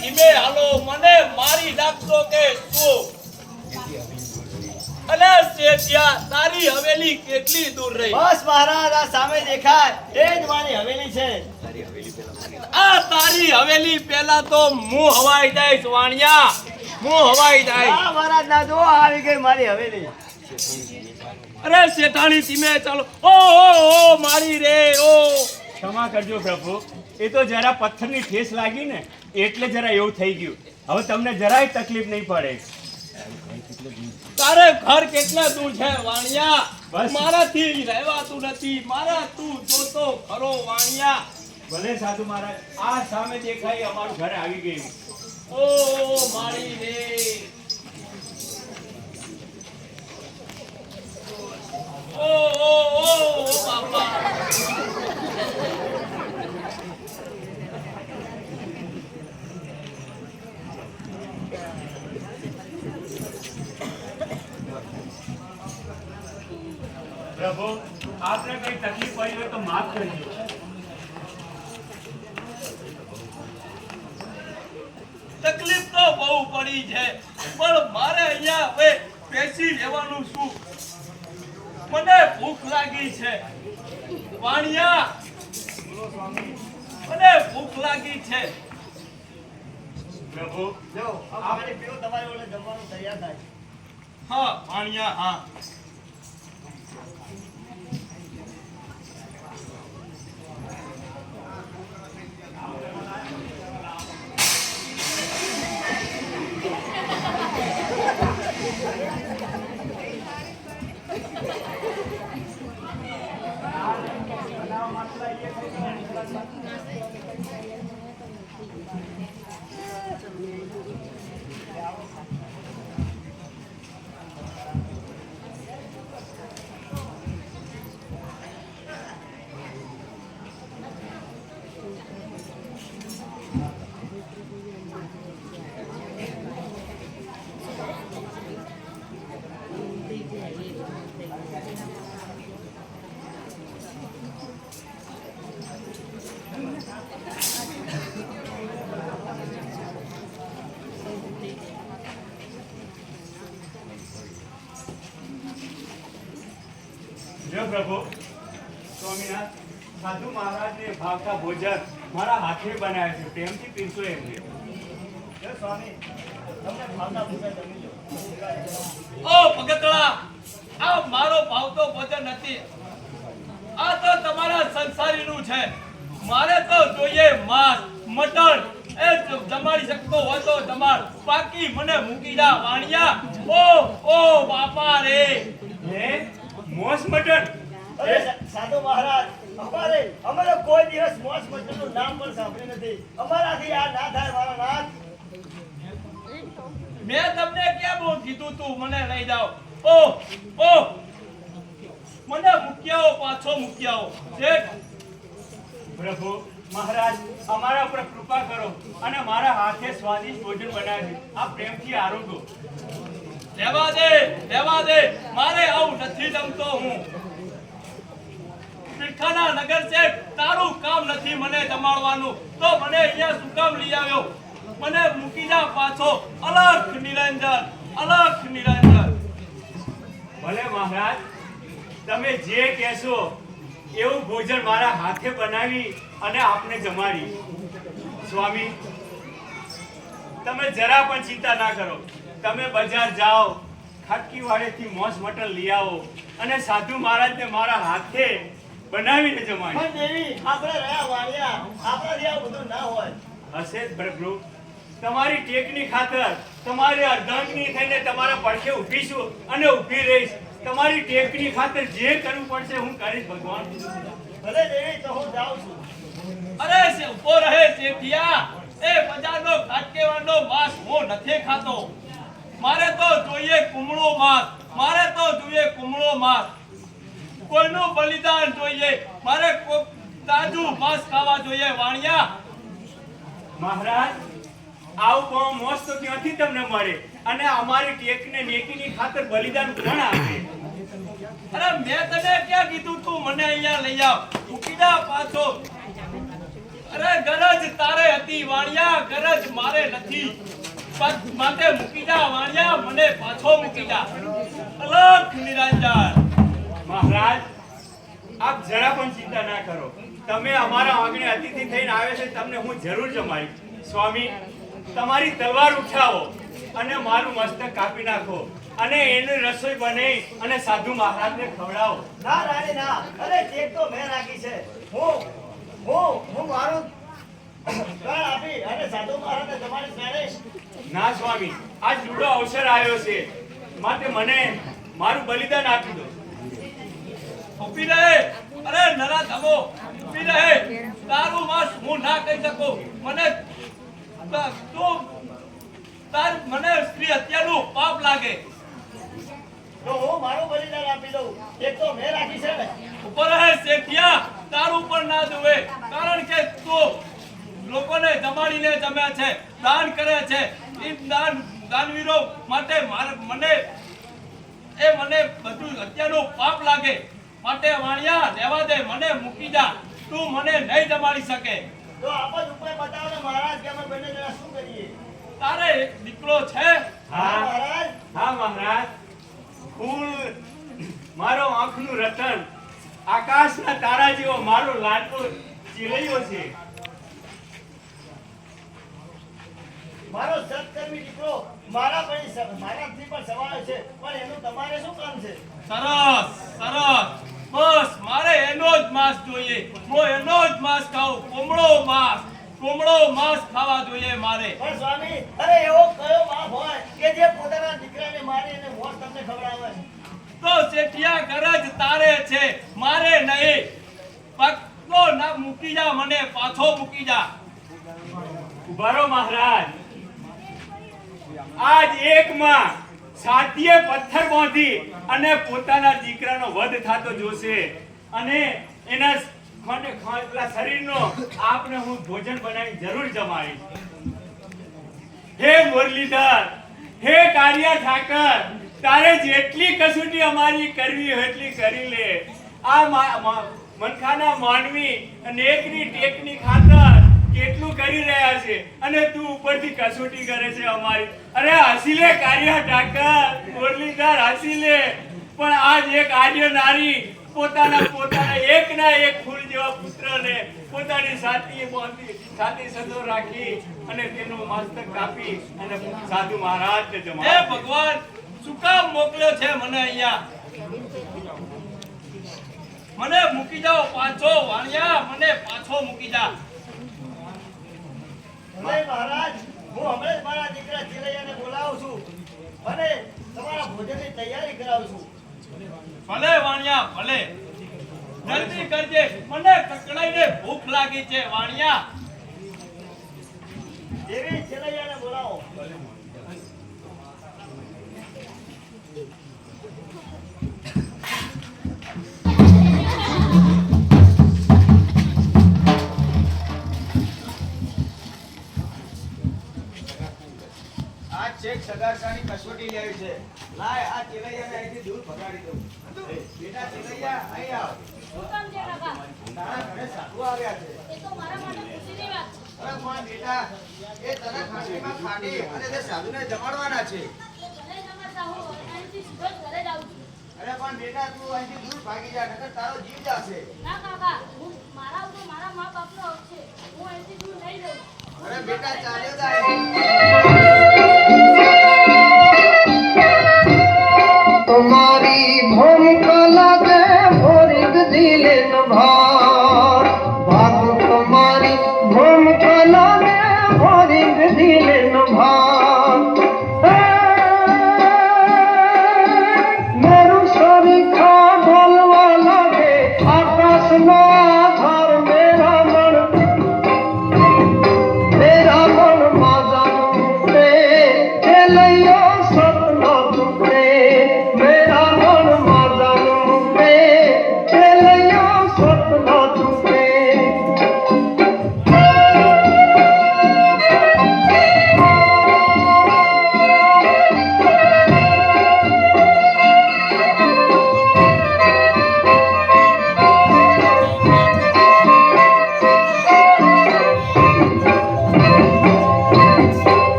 ધીમે હાલો, મને મારી નાખશો કે શું? અલે શેઠિયા, તારી હવેલી કેટલી દૂર રહી? બસ મહારાજ, આ સામે દેખાય એ જ મારી હવેલી છે. આ તારી હવેલી પેલા તો હું હવાઈ જઈશ વાણિયા, હું હવાઈ જાય. હા મહારાજ, ના જો આવી ગઈ મારી હવેલી. અરે શેઠાણી ધીમે ચાલો. ઓ મારી રે ઓ. ક્ષમા કરજો પ્રભુ, એ તો જરા પથ્થરની ઠેસ લાગી ને એટલે જરા એવું થઈ ગયું. હવે તમને જરાય તકલીફ નહીં પડે. તારે ઘર કેટલા દૂર છે વાણિયા? બસ. મારાથી રહેવાતું નથી, મારા તું જોતો ખરો વાણિયા. ભલે સાધુ મહારાજ, આ સામે દેખાય અમારું ઘર આવી ગયું. ઓ મારી રે. ઓ બાપા. પ્રભુ, આપને કઈ તકલીફ પડી હોય તો માફ કરજો. તકલીફ તો બહુ પડી છે, પણ મારે અહીંયા હવે બેસી રહેવાનું શું? મને ભૂખ લાગી છે વાણિયા, મને ભૂખ લાગી છે. પ્રભુ, જો આ પાણી પીવો, તમારી ઓલે જમવાનું તૈયાર થાય. હા વાણિયા, હા. જો પ્રભુ, સ્વામિનાથ, સાધુ મહારાજને ભાવતા ભોજન મારા હાથે બનાવ્યા છે, પ્રેમથી પીરસો એમને. જો સ્વામી, તમને ભાવતા ભૂખા જમી લો. ઓ ભગતળા, આ મારો ભાવતો ભોજન નથી, આ તો તમારા સંસારીનું છે. મારે તો જોઈએ માંસ, મટન. એ જમાડી શકતો હોય તો જમાડ, બાકી મને મૂકી જા વાણિયા. ઓ બાપા રે. હે, મોસ મટન? અરે સાધુ મહારાજ, અમે તો કોઈ દિવસ મોસ મટનનું નામ પણ સાંભળ્યું નથી. અમારાથી આ ના થાય મારા નાથ. મેં તમને કેમ કીધું તું મને લઈ જાઓ? મને મૂક્યાઓ, પાછો મૂક્યાઓ. શેઠ, પ્રભુ મહારાજ, અમારા ઉપર કૃપા કરો અને મારા હાથે સ્વાદિષ્ટ ભોજન બનાવી આ પ્રેમથી આરોગો. લેવા દે, મારે આવું નથી જમતો હું. તીર્થાના નગર શેઠ, તારું કામ નથી મને જમાડવાનું, તો મને અહીંયા શું કામ લઈ આવ્યો? મને મૂકી જા પાછો. અલખ નિરંજન. ભલે મહારાજ, તમે જે કહેશો એવું ભોજન મારા હાથે બનાવી અને આપને જમાડી. સ્વામી, તમે જરા પણ ચિંતા ના કરો. તમે બજાર જાઓ, ખાટકી વાડેથી મોસ મટન લઈ આવો અને સાધુ મહારાજને મારા હાથે બનાવીને જમાડી. પણ દેવી, આપણે રહ્યા વાણિયા, આપણાથી આવું બધું ના હોય. હશે જ પ્રભુ. તમારી ટેકની ખાતર તમારી અર્ધાંગની થઈને તમારા પડખે ઊભી છું અને ઊભી રહીશ. તમારી ટેકની ખાતર જે કરવું પડશે હું કરીશ ભગવાન. ભલે દેવી, તો હું જાઉં છું. અરે ઉભો રહે શેઠિયા. એ બજારનો ખાટકેવાનો માંસ હું નથી ખાતો. મારે તો જોઈએ કુમળો માંસ. કોઈનું બલિદાન જોઈએ. મારે તાજું માંસ ખાવા જોઈએ વાણિયા. મહારાજ, આવું મોસ તો ક્યાંથી તમને મળે અને અમારી ટેકને નેકીની ખાતર બલિદાન કોણ આપે? અરે મેં તને ક્યાં કીધું તું મને અહીંયા લઈ આવ? મૂકી જા પાછો. અરે ગરજ તારે હતી વાણિયા, ગરજ ગરજ મારે નથી. માટે મૂકી જા વાણિયા, મને પાછો મૂકી જા. અલખ નિરંજન. મહારાજ, આપ જરા પણ ચિંતા ના કરો. તમે અમારા આંગણે અતિથિ થઈને આવે છે, તમને હું જરૂર જમાડીશ. સ્વામી, તમારી તલવાર ઉઠાવો અને મારું મસ્તક કાપી નાખો અને એની રસોઈ બનાવી અને સાધુ મહારાજને ખવડાવો. ના રાણી ના, અરે કેક તો મેં રાખી છે. હું મારું પ્રાણ આપી અને સાધુ મહારાજને જમાડીશ રાણી. ના સ્વામી, આજ લૂડો અવસર આવ્યો છે, માટે મને મારું બલિદાન આપી દો. ઊભી રહે. અરે નરા ધમો, ઊભી રહે. તારું માંસ હું ના કહી શકું. મને મને સ્ત્રી હત્યાનું પાપ લાગે. તો હું મારું બલિદાન આપી દઉં. એક તો મેં રાખી છે ને. ઉપર રહે શેઠિયા, તારું પણ ના જોવે. કારણ કે તું લોકોને જમાડીને જમ્યા છે, દાન કરે છે. એ દાનવીરો માટે મને બધું હત્યાનું પાપ લાગે. માટે વાણિયા રહેવા દે, મને મૂકી જા. તું મને નહીં જમાડી શકે. તો આપ જ ઉપાય બતાવો ને મહારાજ, કે અમે બંને જણા શું કરીએ? તારે એક દીકરો છે? હા મહારાજ. હા મહારાજ, ફૂલ મારો આંખનું રતન, આકાશના તારા જેવો મારો લાડકો ચીલૈયો છે. મારો સત્કર્મી દીકરો મારાથી પણ સવાયો છે, પણ એનું તમારે શું કામ છે? સરસ સરસ. બસ મારે એનો જ માંસ જોઈએ. હું એનો જ માંસ ખાઉં. કોમળો માંસ ખાવા જોઈએ મારે. પણ સ્વામી, અરે એવો કયો બાપ હોય કે જે પોતાના દીકરાને મારી અને મોત તમને ખવડાવે? તો શેઠિયા ગરજ તારે છે, મારે નહીં. પક્કો ના મૂકી જા, મને પાછો મૂકી જા. ઉભા રહો મહારાજ. આજ એકમાં સાતીએ પથ્થર બાંધી અને પોતાના દીકરાનો વધ થતો જોશે અને એના પેલા શરીરનો આપને હું ભોજન બનાવી જરૂર જમાડીશ. હે મુરલીધર, હે કારિયા ઠાકર, તારે જેટલી કસોટી અમારી કરવી હોય એટલી કરી લે. આ મનખાના માનવી અને એકની ટેકની ખાતર કેટલું કરી રહ્યા છે અને તું ઉપરથી કસોટી કરે છે અમારી. અરે હસી લે કારિયા ઠાકર, મુરલીધર હસી લે. પણ આજ એક આર્ય નારી પોતાના એકના એક ફૂલ જેવા પુત્રને પોતાની છાતી સજો રાખી અને તેનું મસ્તક કાપી અને સાધુ મહારાજને હે જમાડ્યા. ભગવાન, શું કામ મોકલ્યો છે મને અહીંયા? મને મૂકી જાઓ પાછો વાણિયા, મને પાછો મૂકી જા. નહીં મહારાજ, હું હમણાં જ મારા દીકરા ચિલૈયાને બોલાવું છું અને તમારા ભોજનની તૈયારી કરાવું છું. ભલે વાણિયા ભલે, જલ્દી કરજે. મને કકડાઈને ભૂખ લાગી છે વાણિયા. દેવી ચિલૈયાને બોલાવો. આ ચેક સગાસાની કસોટી લેવી છે. લાય આ ચિલૈયાને અહીંથી દૂર ભગાડી દઉં. બેટા ચિલૈયા અહીં આવ. શું કામ છે કાકા? તારા ઘરે સાધુ આવ્યા છે. એ તો મારા માટે ખુશીની વાત છે. અરે પણ બેટા, એ તને ખાંસીમાં ખાંડી અને તે સાધુને જમાડવાના છે. ભલે જમાડતા હો, અહીંથી સીધો જ ઘરે જાઉં છું. અરે પણ બેટા, તું અહીંથી દૂર ભાગી જા, નકર તારો જીવ જશે. ના કાકા, મારા ઉપર મારા મા બાપનો હક છે. હું અહીંથી દૂર નહીં જઉં. અરે બેટા, ચાલ્યો જાય. तुम्हारी भूम का लगे भोरिक दिले भार भाग तुम्हारी भूम का लगे भोरिक दिले भार मेरू सरी खा बोलवा लगे आकाश नो आधार मेरा मन माता रे चलियो सपना तुमरे मेरा मन माता रे चलियो सपना तुमरे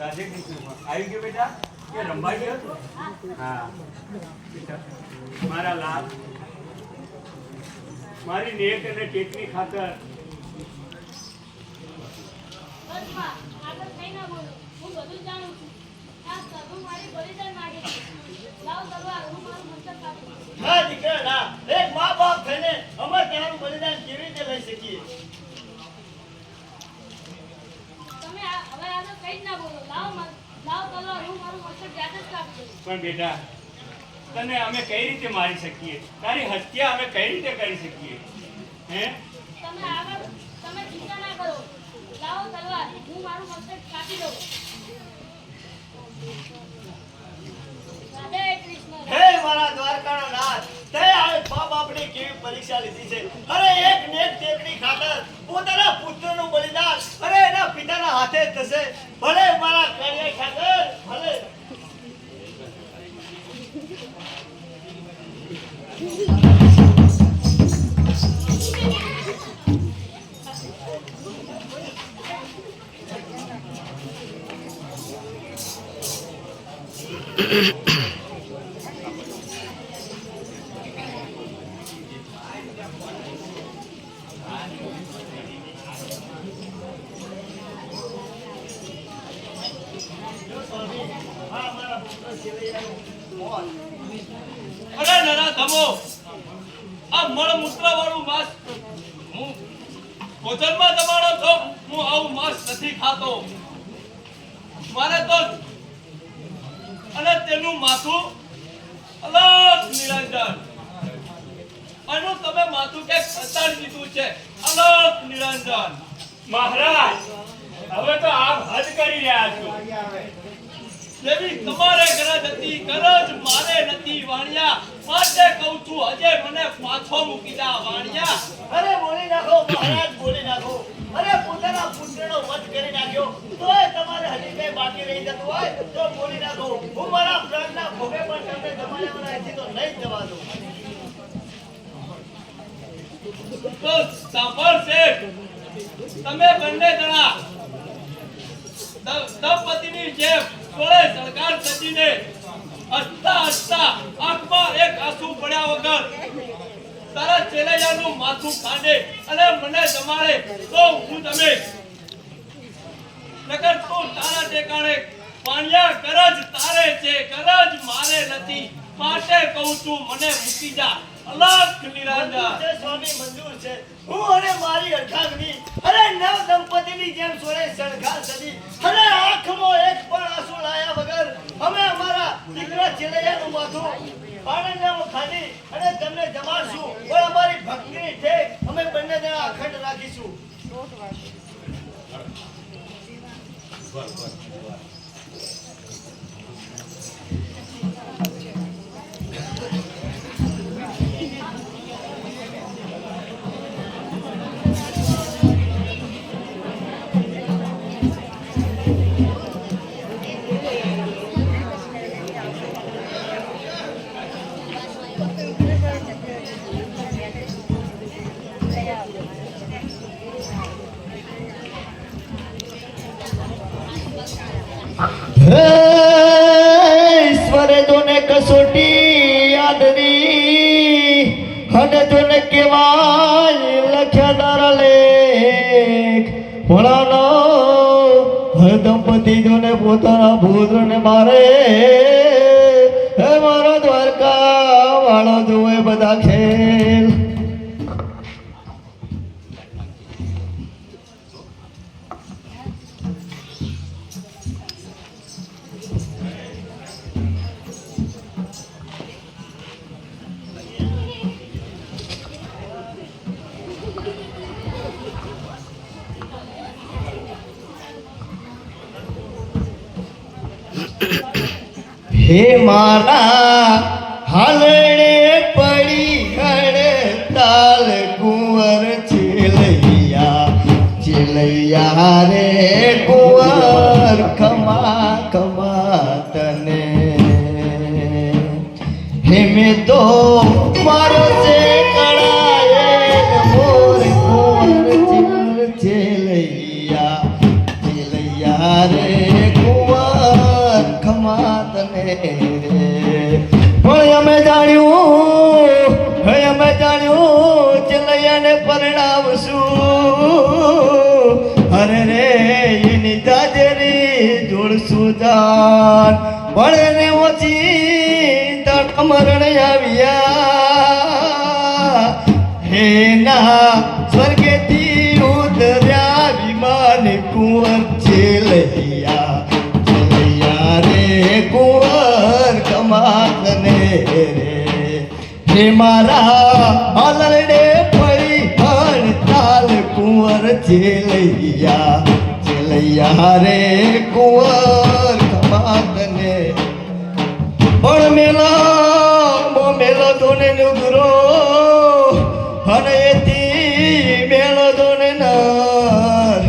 રાધે કૃષ્ણ આવી ગયો બેટા કે રંભા ગયો હા બેટા મારા લાલ મારી નેક અને ટેકની ખાતર બસ માં, આગળ કઈ ના બોલો. હું બધું જ જાણું છું. આ સગું મારી બલિદાન માંગે છે. લાવ તલવાર, હું મારું મસ્તક કાપી દઉં. ના દીકરા ના, એક મા બાપ થઈને અમે ત્યાંનું બલિદાન કેવી રીતે લઈ શકીએ? તમે હવે આગળ કઈ જ ના બોલો. લાવ તલવાર, હું મારું મસ્તક જાતે જ કાપી દઉં. પણ બેટા તને અમે કઈ રીતે મારી શકીએ તારી હત્યા અમે કઈ રીતે કરી શકીએ હે તમે ચિંતા ના કરો. લાવો તલવાર, હું મારું મસ્તક કાપી દઉં. રાધે કૃષ્ણ. હે મારા દ્વારકાનો નાથ, તે આ મા બાપની કેવી પરીક્ષા લીધી છે. અરે એક નેક ટેકની ખાતર પોતાના પુત્રનું બલિદાન અરે એના પિતાના હાથે જ થશે. ભલે મારા કન્યા ઠાકર ભલે. અરે નાના ધમો, આ મળમૂત્ર વાળું માંસ હું ભોજનમાં દબાણો છો. હું આવું માંસ નથી ખાતો. મારે તો અને તેનું માથું અલગ નિરંજન. આનું તમે માથું કે ખતાડી દીધું છે. અલગ નિરંજન. મહારાજ હવે તો આપ હદ કરી રહ્યા છો દેવી તમારે ગરજ હતી, ગરજ મારે નથી વાણિયા. માટે કહું છું હજે મને પાછો મૂકી દા વાણિયા. અરે બોલી નાખો મહારાજ, બોલી નાખો. અરે પોતાના પુત્રનો વધ કરી નાખ્યો તોય તમારે હજી કઈ બાકી રહી જતું હોય તો બોલી નાખો. હું મારા પ્રાણના ભોગે પણ તમને જમાડ્યા અહીંથી તો નહીં જ જવા દઉં. તો સાંભળ શેઠ, તમે બંને જણા દંપતીની જેમ સોળે સરકાર સજીને હસતા હસતા આંખમાં એક આંસુ પડ્યા વગર તારા ચેલૈયાનું માથું કાઢે અને મને જમાડે તો હું તમે નકર તું તારા ઠેકાણે પાણિયા. ગરજ તારે છે, ગરજ મારે નથી. માટે કહું છું મને મૂકી જા. અલગ નિરંજન. મંજૂર છે સ્વામી, મંજૂર છે. હું અને મારી અર્ધાંગની અરે નવ દંપતીની જેમ સોળે સરકાર સજી અને આંખમાં એક પણ આંસુ લાયા વગર અમે અમારા દીકરા ચેલૈયાનું માથું આનંદમાં ખાધી અને તમને જમાડશું. પણ અમારી ભક્તિની ઠેક અમે બંને જણા અખંડ રાખીશું. ઈશ્વરે જોને કસોટી યાદની અને જોને કેવાય લખ્યા લેખ ભણાનો હર દંપતી જોને પોતાના પુત્રને મારે હે મારા દ્વારકા વાળો જોવે બધા ખેલ. હે મારા હાલડે પડી હડતાલ કુંવર ચેલૈયા રે કુંવર ખમા ખમા તને. હે મેં તો મારો છે કળાએ મોર કુંવર ચેલૈયા રે કુંવર ને પણ અમે જાણ્યું ચલૈયાને પરણાવશું અરે રે એની જાજરી જોડશું જાન પણ એને ઓછી તક મરણ આવ્યા હે ના સ્વર્ગેથી ઉતર્યા વિમાન કુંવર ચલૈયા રે કુંવર કમાતને રે હે મારા હલરડે પડી હડતાલ કુંવર ચલૈયા રે કુંવર કમાતને પણ મેલો દોને નુગરો અને એથી મેળો દોને નર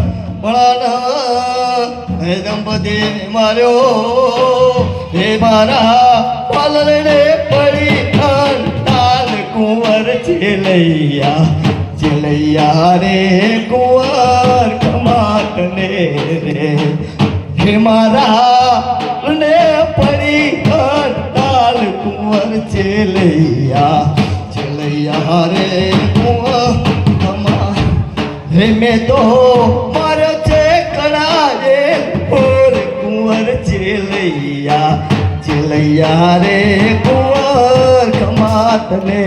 ભણાના હે દંપતી માર્યો હે મારા પાલને પડી તાલ કુંવર ચલૈયા રે કુંવર કમાતને રે હે મારા ને પડી તાલ કુંવર ચલૈયા રે કુંવર કમા હે મેં તો માર્યો છે કણાએ ઓર કુંવર ચલૈયા રે કુંવર કમાતને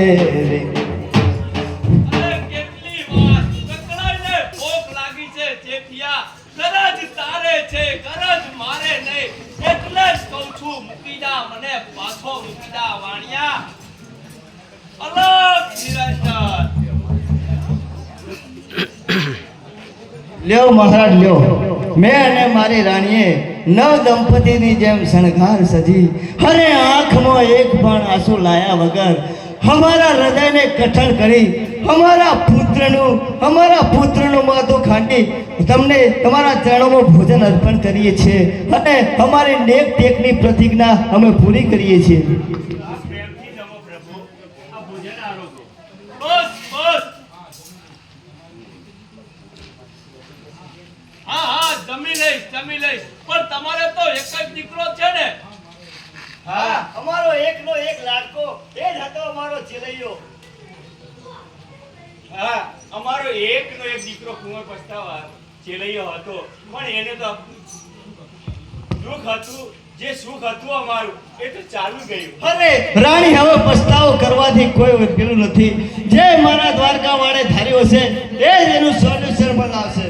રે અરે કેટલી વાર કકડાઈને ભૂખ લાગી છે જેઠિયા ગરજ તારે છે ગરજ મારે નહીં એટલે જ કહું છું મૂકી જા મને પાછો મૂકી જા વાણિયા અલગ નિરંજન લ્યો મહારાજ લ્યો મેં અને મારી રાણીએ નવ દંપતીની જેમ શણગાર સજી અને આંખમાં એક પણ આંસુ લાયા વગર અમારા હૃદયને કઠણ કરી અમારા પુત્રનું માથું ખાંડી તમને તમારા ચરણોમાં ભોજન અર્પણ કરીએ છીએ અને અમારી નેક ટેકની પ્રતિજ્ઞા અમે પૂરી કરીએ છીએ પ્રેમથી જમો પ્રભુ આ ભોજન આરોગો બસ બસ હા જમી લઈશ પણ તમારે તો એક જ દીકરો છે ને હા અમારો એકનો એક લાડકો એ જ હતો અમારો ચલૈયો હા અમારો એકનો એક દીકરો કુંવર પસ્તાવા ચેલૈયો હતો પણ એને તો દુઃખ હતું જે સુખ હતું અમારું એ તો ચાલુ ગયું અરે રાણી હવે પસ્તાવો કરવાથી કોઈ પેલું નથી જે મારા દ્વારકા વાળે ધાર્યો છે એ જ એનું સોલ્યુશન બનાવશે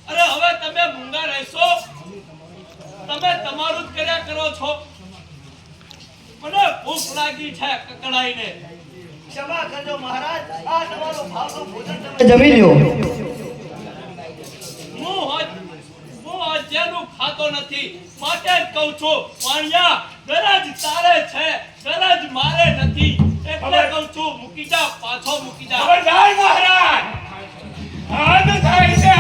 અરે હવે તમે મૂંગા રહેશો તમે તમારું જ કર્યા કરો છો મને ભૂખ લાગી છે કકડાઈને ક્ષમા કરજો મહારાજ આ તમારો ભાવનું ભોજન તમે જમી લ્યો હું અજ્યાનું ખાતો નથી માટે જ કહું છું વાણિયા ગરજ તારે છે ગરજ મારે નથી એટલે કહું છું મૂકી જા પાછો મૂકી જા ખબરદાર મહારાજ હાથ થાય છે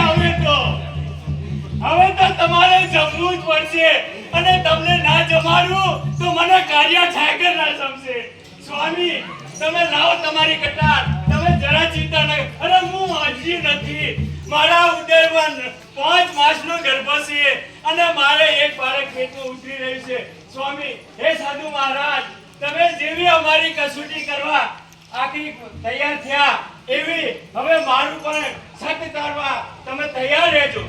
હવે તો તમારે જમવું જ પડશે અને તમને ના જમાડવું તો મને કાર્ય ઠાકર ના સમજે સ્વામી તમે લાવો તમારી કટાર તમે જરા ચિંતા ન અરે હું હાજરી નથી મારા ઉદયમાં 5 માસનો ગર્ભ છે અને મારે એક બાળક પેટમાં ઉતરી રહ્યું છે સ્વામી હે સાધુ મહારાજ તમે જેવી અમારી કસોટી કરવા આખી તૈયાર થયા એવી હવે મારું પણ સત કરવા તમે તૈયાર રહેજો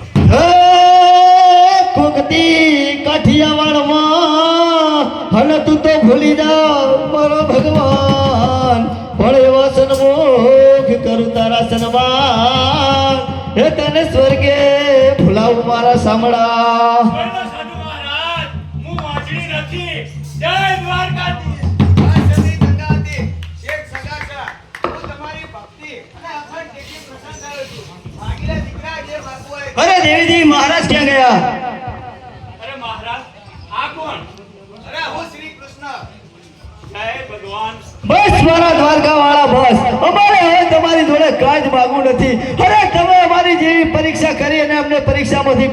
કોકતી કાઠિયાવાડમાં હને તું તો ભૂલી જા મારો ભગવાન પણ એવા સન્મુખ કરું તારા સન્માન હે તને સ્વર્ગે ભૂલાવું મારા સામડા બોલો સાધુ મહારાજ હું વાંચડી નથી જય દ્વારકાધીશ સદી ગંગાવતી શેઠ સગાસા હું તમારી ભક્તિ અને અખંડ ટેકી પ્રસંગ કરું છું ભાગીલા દીકરા જે બાપુ હોય અરે દેવીજી મહારાજ ક્યાં ગયા અરે મહારાજ આ કોણ અરે હું શ્રી કૃષ્ણ જય ભગવાન બસ મારા દ્વારકા વાળા બસ અમારે હવે તમારી જોડે કાંઈ જ માંગવું નથી અરે તમે અમારી જેવી પરીક્ષા કરી અને અમને પરીક્ષામાંથી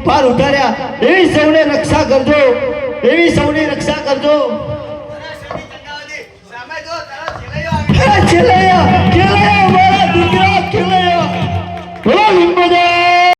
પાર ઉતાર્યા એવી સૌને રક્ષા કરજો અરે સદી ગંગાવતી સામે જો તારા છેલ્லையோ આવી ચલૈયા